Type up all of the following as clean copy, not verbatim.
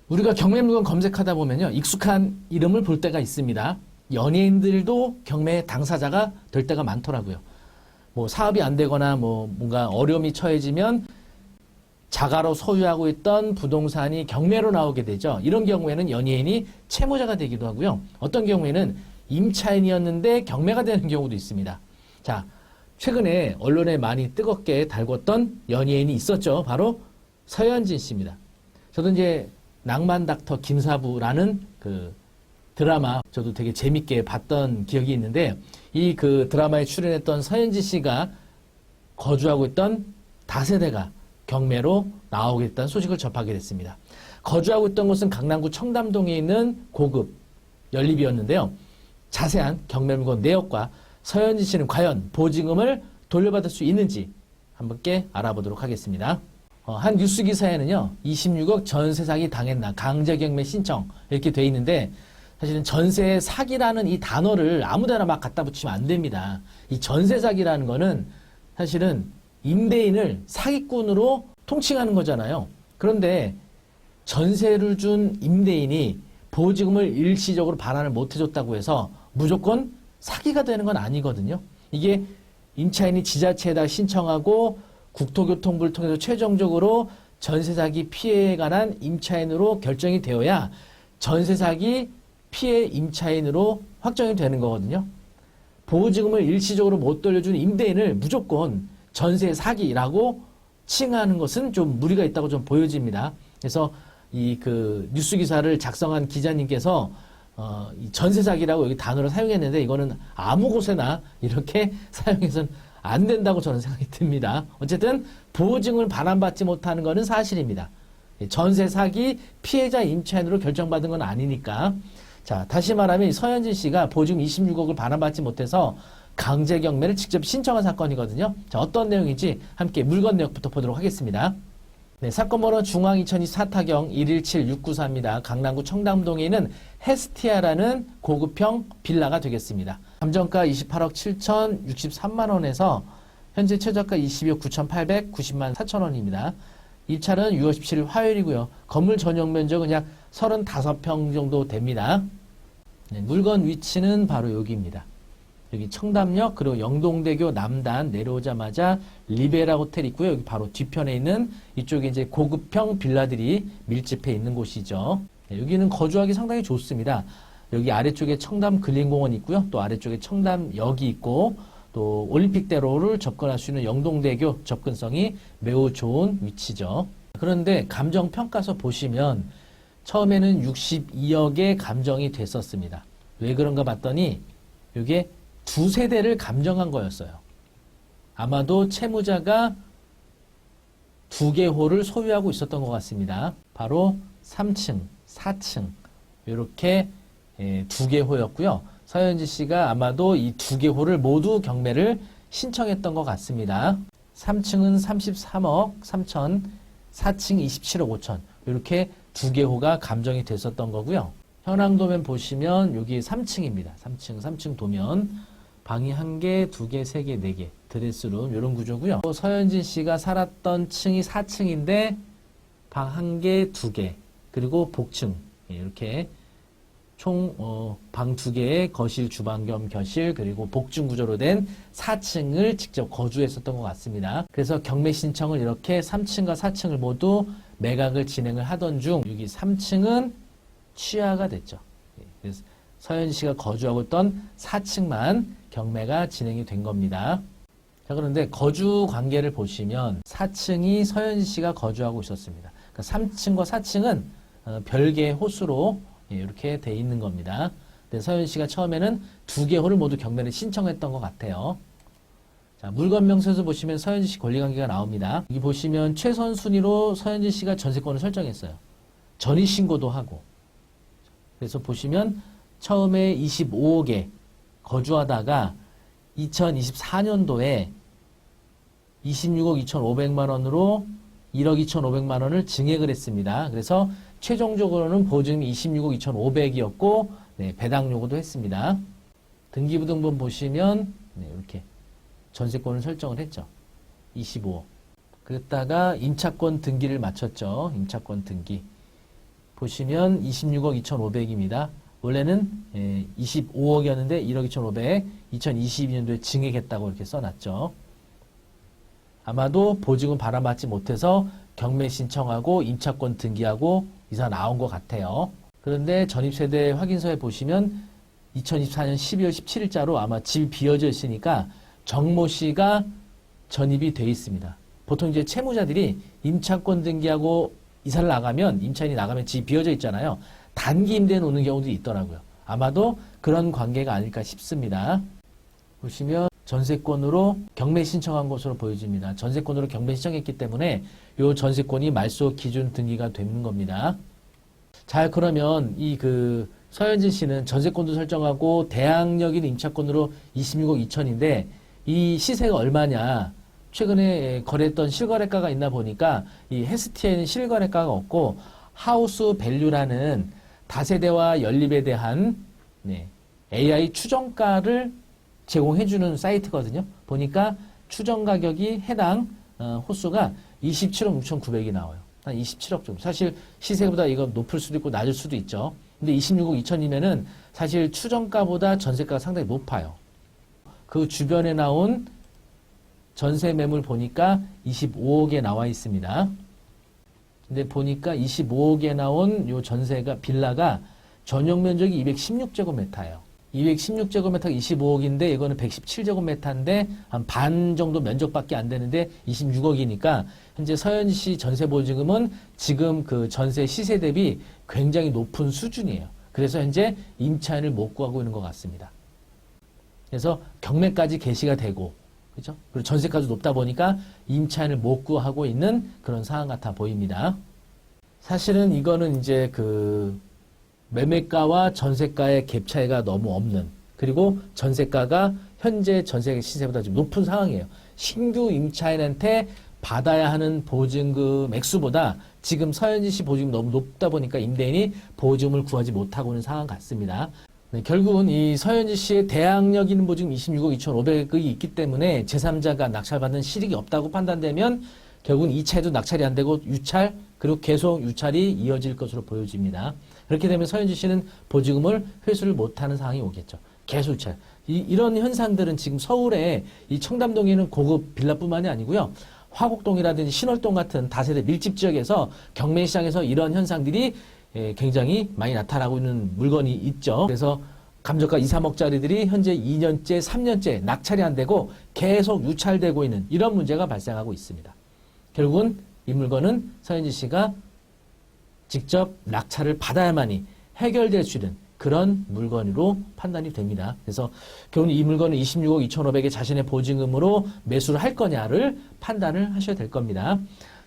우리가 경매 물건 검색하다 보면요, 익숙한 이름을 볼 때가 있습니다. 연예인들도 경매 당사자가 될 때가 많더라고요. 뭐 사업이 안 되거나 뭐 뭔가 어려움이 처해지면 자가로 소유하고 있던 부동산이 경매로 나오게 되죠. 이런 경우에는 연예인이 채무자가 되기도 하고요. 어떤 경우에는 임차인이었는데 경매가 되는 경우도 있습니다. 자, 최근에 언론에 많이 뜨겁게 달궜던 연예인이 있었죠. 바로 서현진 씨입니다. 저도 이제 낭만 닥터 김사부라는 그 드라마 저도 되게 재밌게 봤던 기억이 있는데, 이 그 드라마에 출연했던 서현진 씨가 거주하고 있던 다세대가 경매로 나오게 됐다는 소식을 접하게 됐습니다. 거주하고 있던 곳은 강남구 청담동에 있는 고급 연립이었는데요. 자세한 경매 물건 내역과 서현진 씨는 과연 보증금을 돌려받을 수 있는지 함께 알아보도록 하겠습니다. 한 뉴스 기사에는요, 26억 전세 사기 당했나, 강제 경매 신청, 이렇게 돼 있는데, 사실은 전세 사기라는 이 단어를 아무데나 막 갖다 붙이면 안 됩니다. 이 전세 사기라는 거는 사실은 임대인을 사기꾼으로 통칭하는 거잖아요. 그런데 전세를 준 임대인이 보증금을 일시적으로 반환을 못 해줬다고 해서 무조건 사기가 되는 건 아니거든요. 이게 임차인이 지자체에다 신청하고 국토교통부를 통해서 최종적으로 전세 사기 피해에 관한 임차인으로 결정이 되어야 전세 사기 피해 임차인으로 확정이 되는 거거든요. 보증금을 일시적으로 못 돌려준 임대인을 무조건 전세 사기라고 칭하는 것은 좀 무리가 있다고 좀 보여집니다. 그래서 이 그 뉴스 기사를 작성한 기자님께서 이 전세 사기라고 여기 단어를 사용했는데, 이거는 아무 곳에나 이렇게 사용해서는 안 된다고 저는 생각이 듭니다. 어쨌든 보증을 반환받지 못하는 것은 사실입니다. 전세 사기 피해자 임차인으로 결정받은 건 아니니까. 자, 다시 말하면 서현진 씨가 보증금 26억을 반환받지 못해서 강제 경매를 직접 신청한 사건이거든요. 자, 어떤 내용인지 함께 물건 내역부터 보도록 하겠습니다. 네, 사건 번호 중앙 2024 타경 117694입니다. 강남구 청담동에 있는 헤스티아라는 고급형 빌라가 되겠습니다. 감정가 28억 7,063만 원에서 현재 최저가 22억 9,890만 4천 원입니다. 입찰은 6월 17일 화요일이고요. 건물 전용 면적은 약 35평 정도 됩니다. 네, 물건 위치는 바로 여기입니다. 여기 청담역, 그리고 영동대교 남단 내려오자마자 리베라 호텔 있고요. 여기 바로 뒤편에 있는 이쪽에 이제 고급형 빌라들이 밀집해 있는 곳이죠. 네, 여기는 거주하기 상당히 좋습니다. 여기 아래쪽에 청담 근린공원 있고요. 또 아래쪽에 청담역이 있고, 또 올림픽대로를 접근할 수 있는 영동대교 접근성이 매우 좋은 위치죠. 그런데 감정평가서 보시면 처음에는 62억에 감정이 됐었습니다. 왜 그런가 봤더니 이게 두 세대를 감정한 거였어요. 아마도 채무자가 두 개 홀을 소유하고 있었던 것 같습니다. 바로 3층, 4층 이렇게 두 개 호였고요. 서현지 씨가 아마도 이 두 개 홀을 모두 경매를 신청했던 것 같습니다. 3층은 33억 3천, 4층 27억 5천, 이렇게 두 개 호가 감정이 됐었던 거고요. 현황 도면 보시면 여기 3층입니다. 3층 도면. 방이 1개, 2개, 3개, 4개, 드레스룸 이런 구조고요. 또 서현진 씨가 살았던 층이 4층인데 방 1개, 2개, 그리고 복층 이렇게 총 방 2개의 거실, 주방 겸 격실, 그리고 복층 구조로 된 4층을 직접 거주했었던 것 같습니다. 그래서 경매 신청을 이렇게 3층과 4층을 모두 매각을 진행을 하던 중 여기 3층은 취하가 됐죠. 그래서 서현 씨가 거주하고 있던 4층만 경매가 진행이 된 겁니다. 자, 그런데 거주 관계를 보시면 4층이 서현 씨가 거주하고 있었습니다. 그러니까 3층과 4층은 별개의 호수로 이렇게 돼 있는 겁니다. 근데 서현 씨가 처음에는 두 개 홀을 모두 경매를 신청했던 것 같아요. 자, 물건 명세서 보시면 서현진 씨 권리관계가 나옵니다. 여기 보시면 최선 순위로 서현진 씨가 전세권을 설정했어요. 전입신고도 하고. 그래서 보시면 처음에 25억에 거주하다가 2024년도에 26억 2,500만 원으로 1억 2,500만 원을 증액을 했습니다. 그래서 최종적으로는 보증금이 26억 2,500이었고 네, 배당 요구도 했습니다. 등기부등본 보시면 네, 이렇게 전세권을 설정을 했죠. 25억. 그랬다가 임차권 등기를 마쳤죠. 임차권 등기. 보시면 26억 2,500입니다. 원래는 25억이었는데 1억 2,500, 2022년도에 증액했다고 이렇게 써놨죠. 아마도 보증금 바람받지 못해서 경매 신청하고 임차권 등기하고 이사 나온 것 같아요. 그런데 전입세대 확인서에 보시면 2024년 12월 17일자로 아마 집이 비어져 있으니까 정모 씨가 전입이 돼 있습니다. 보통 이제 채무자들이 임차권 등기하고 이사를 나가면, 임차인이 나가면 집이 비어져 있잖아요. 단기 임대에 놓는 경우도 있더라고요. 아마도 그런 관계가 아닐까 싶습니다. 보시면 전세권으로 경매 신청한 것으로 보여집니다. 전세권으로 경매 신청했기 때문에 이 전세권이 말소 기준 등기가 되는 겁니다. 자, 그러면 서현진 씨는 전세권도 설정하고 대항력인 임차권으로 26억 2천인데 이 시세가 얼마냐? 최근에 거래했던 실거래가가 있나 보니까 이 헤스티에는 실거래가가 없고 하우스 밸류라는 다세대와 연립에 대한 AI 추정가를 제공해주는 사이트거든요. 보니까 추정 가격이 해당 호수가 27억 6,900이 나와요. 한 27억 정도. 사실 시세보다 이거 높을 수도 있고 낮을 수도 있죠. 근데 26억 2천이면은 사실 추정가보다 전세가가 상당히 높아요. 그 주변에 나온 전세 매물 보니까 25억에 나와 있습니다. 근데 보니까 25억에 나온 요 전세가, 빌라가 전용 면적이 216제곱미터예요. 216제곱미터가 25억인데 이거는 117제곱미터인데 한 반 정도 면적밖에 안 되는데 26억이니까 현재 서현지 씨 전세 보증금은 지금 그 전세 시세 대비 굉장히 높은 수준이에요. 그래서 현재 임차인을 못 구하고 있는 것 같습니다. 그래서 경매까지 개시가 되고, 그죠? 그리고 전세가도 높다 보니까 임차인을 못 구하고 있는 그런 상황 같아 보입니다. 사실은 이거는 이제 매매가와 전세가의 갭 차이가 너무 없는, 그리고 전세가가 현재 전세 시세보다 좀 높은 상황이에요. 신규 임차인한테 받아야 하는 보증금 액수보다 지금 서현진 씨 보증금이 너무 높다 보니까 임대인이 보증을 구하지 못하고 있는 상황 같습니다. 네, 결국은 이 서현지 씨의 대항력 있는 보증금 26억 2,500억이 있기 때문에 제3자가 낙찰받는 실익이 없다고 판단되면 결국은 이 차에도 낙찰이 안 되고 유찰, 그리고 계속 유찰이 이어질 것으로 보여집니다. 그렇게 되면 서현지 씨는 보증금을 회수를 못하는 상황이 오겠죠. 계속 유찰. 이런 현상들은 지금 서울에 이 청담동에는 고급 빌라뿐만이 아니고요. 화곡동이라든지 신월동 같은 다세대 밀집 지역에서 경매시장에서 이런 현상들이 굉장히 많이 나타나고 있는 물건이 있죠. 그래서 감정가 2, 3억짜리들이 현재 2년째, 3년째 낙찰이 안 되고 계속 유찰되고 있는 이런 문제가 발생하고 있습니다. 결국은 이 물건은 서현지 씨가 직접 낙찰을 받아야만이 해결될 수 있는 그런 물건으로 판단이 됩니다. 그래서 결국 이 물건은 26억 2,500의 자신의 보증금으로 매수를 할 거냐를 판단을 하셔야 될 겁니다.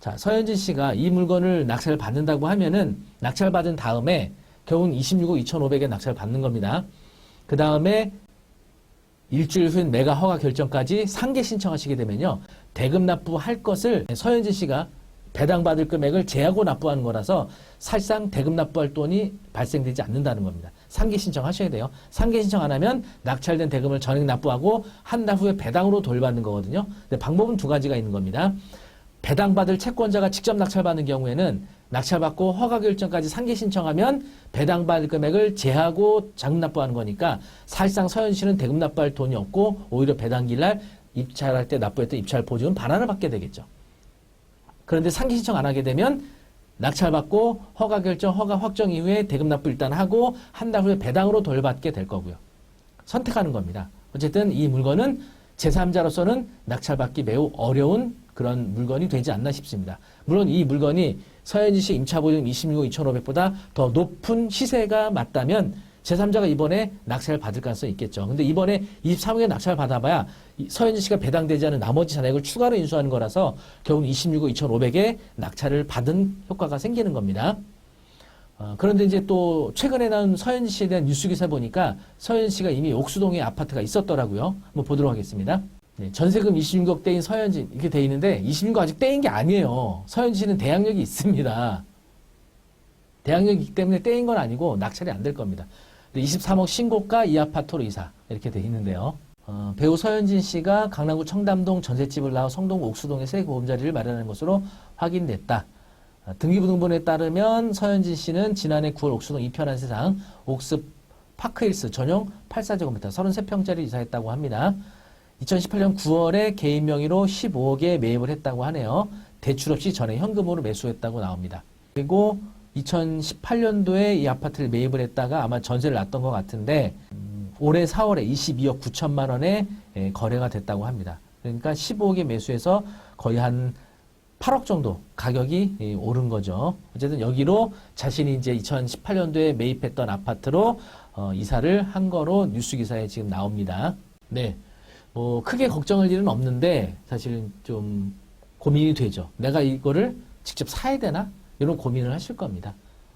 자, 서현진 씨가 이 물건을 낙찰을 받는다고 하면은 낙찰 받은 다음에 결국은 26억 2,500에 낙찰을 받는 겁니다. 그 다음에 일주일 후인 매가 허가 결정까지 상계 신청하시게 되면요. 대금 납부할 것을 서현진 씨가 배당받을 금액을 제하고 납부하는 거라서 사실상 대금 납부할 돈이 발생되지 않는다는 겁니다. 상계 신청하셔야 돼요. 상계 신청 안 하면 낙찰된 대금을 전액 납부하고 한 달 후에 배당으로 돌받는 거거든요. 근데 방법은 두 가지가 있는 겁니다. 배당받을 채권자가 직접 낙찰받는 경우에는 낙찰받고 허가 결정까지 상계 신청하면 배당받을 금액을 제하고 자금 납부하는 거니까 사실상 서현 씨는 대금 납부할 돈이 없고 오히려 배당기일 날 입찰할 때 납부했던 입찰 보증은 반환을 받게 되겠죠. 그런데 상계 신청 안 하게 되면 낙찰받고 허가 결정, 허가 확정 이후에 대금 납부 일단 하고 한 달 후에 배당으로 돌받게 될 거고요. 선택하는 겁니다. 어쨌든 이 물건은 제3자로서는 낙찰받기 매우 어려운 그런 물건이 되지 않나 싶습니다. 물론 이 물건이 서현지 씨 임차보증 26억 2,500보다 더 높은 시세가 맞다면 제3자가 이번에 낙찰을 받을 가능성이 있겠죠. 근데 이번에 23억에 낙찰을 받아봐야 서현지 씨가 배당되지 않은 나머지 잔액을 추가로 인수하는 거라서 결국 26억 2,500에 낙찰을 받은 효과가 생기는 겁니다. 그런데 이제 또 최근에 나온 서현지 씨에 대한 뉴스 기사 보니까 서현지 씨가 이미 옥수동에 아파트가 있었더라고요. 한번 보도록 하겠습니다. 네, 전세금 26억 떼인 서현진 이렇게 돼 있는데 26억 아직 떼인 게 아니에요. 서현진 씨는 대항력이 있습니다. 대항력이 있기 때문에 떼인 건 아니고 낙찰이 안 될 겁니다. 23억 신고가 이 아파트로 이사 이렇게 돼 있는데요. 배우 서현진 씨가 강남구 청담동 전셋집을 나와 성동 옥수동에 새 보금자리를 마련하는 것으로 확인됐다. 등기부등본에 따르면 서현진 씨는 지난해 9월 옥수동 이편한 세상 옥스 파크힐스 전용 84제곱미터 33평짜리 이사했다고 합니다. 2018년 9월에 개인 명의로 15억에 매입을 했다고 하네요. 대출 없이 전에 현금으로 매수했다고 나옵니다. 그리고 2018년도에 이 아파트를 매입을 했다가 아마 전세를 놨던 것 같은데 올해 4월에 22억 9천만 원에 거래가 됐다고 합니다. 그러니까 15억에 매수해서 거의 한 8억 정도 가격이 오른 거죠. 어쨌든 여기로 자신이 이제 2018년도에 매입했던 아파트로 이사를 한 거로 뉴스 기사에 지금 나옵니다. 네. 뭐 크게 걱정할 일은 없는데 사실은 좀 고민이 되죠. 내가 이거를 직접 사야 되나? 이런 고민을 하실 겁니다.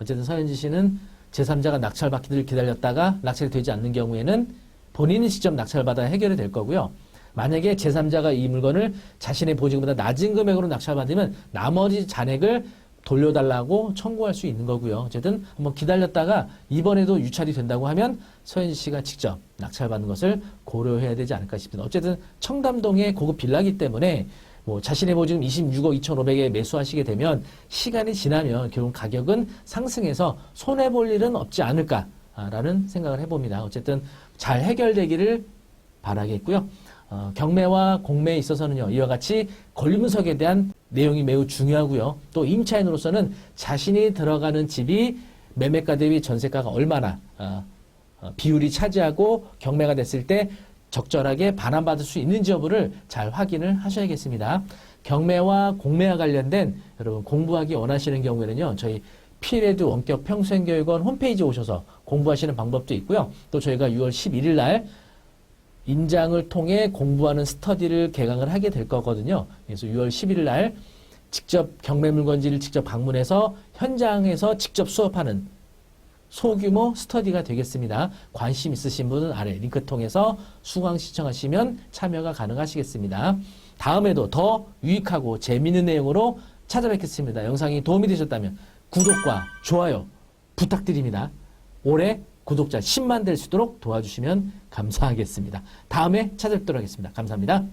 어쨌든 서현진 씨는 제3자가 낙찰받기를 기다렸다가 낙찰이 되지 않는 경우에는 본인이 직접 낙찰받아 해결이 될 거고요. 만약에 제3자가 이 물건을 자신의 보증금보다 낮은 금액으로 낙찰받으면 나머지 잔액을 돌려달라고 청구할 수 있는 거고요. 어쨌든 한번 기다렸다가 이번에도 유찰이 된다고 하면 서현진 씨가 직접 낙찰받는 것을 고려해야 되지 않을까 싶습니다. 어쨌든 청담동의 고급 빌라기 때문에 뭐 자신의 보증금 26억 2,500에 매수하시게 되면 시간이 지나면 결국 가격은 상승해서 손해볼 일은 없지 않을까라는 생각을 해봅니다. 어쨌든 잘 해결되기를 바라겠고요. 경매와 공매에 있어서는요, 이와 같이 권리 분석에 대한 내용이 매우 중요하고요. 또 임차인으로서는 자신이 들어가는 집이 매매가 대비 전세가가 얼마나 비율이 차지하고 경매가 됐을 때 적절하게 반환받을 수 있는지 여부를 잘 확인을 하셔야겠습니다. 경매와 공매와 관련된 여러분 공부하기 원하시는 경우에는요, 저희 피레드 원격 평생교육원 홈페이지에 오셔서 공부하시는 방법도 있고요. 또 저희가 6월 11일 날 인장을 통해 공부하는 스터디를 개강을 하게 될 거거든요. 그래서 6월 11일 날 직접 경매 물건지를 직접 방문해서 현장에서 직접 수업하는 소규모 스터디가 되겠습니다. 관심 있으신 분은 아래 링크 통해서 수강 신청하시면 참여가 가능하시겠습니다. 다음에도 더 유익하고 재미있는 내용으로 찾아뵙겠습니다. 영상이 도움이 되셨다면 구독과 좋아요 부탁드립니다. 올해 구독자 10만 될 수 있도록 도와주시면 감사하겠습니다. 다음에 찾아뵙도록 하겠습니다. 감사합니다.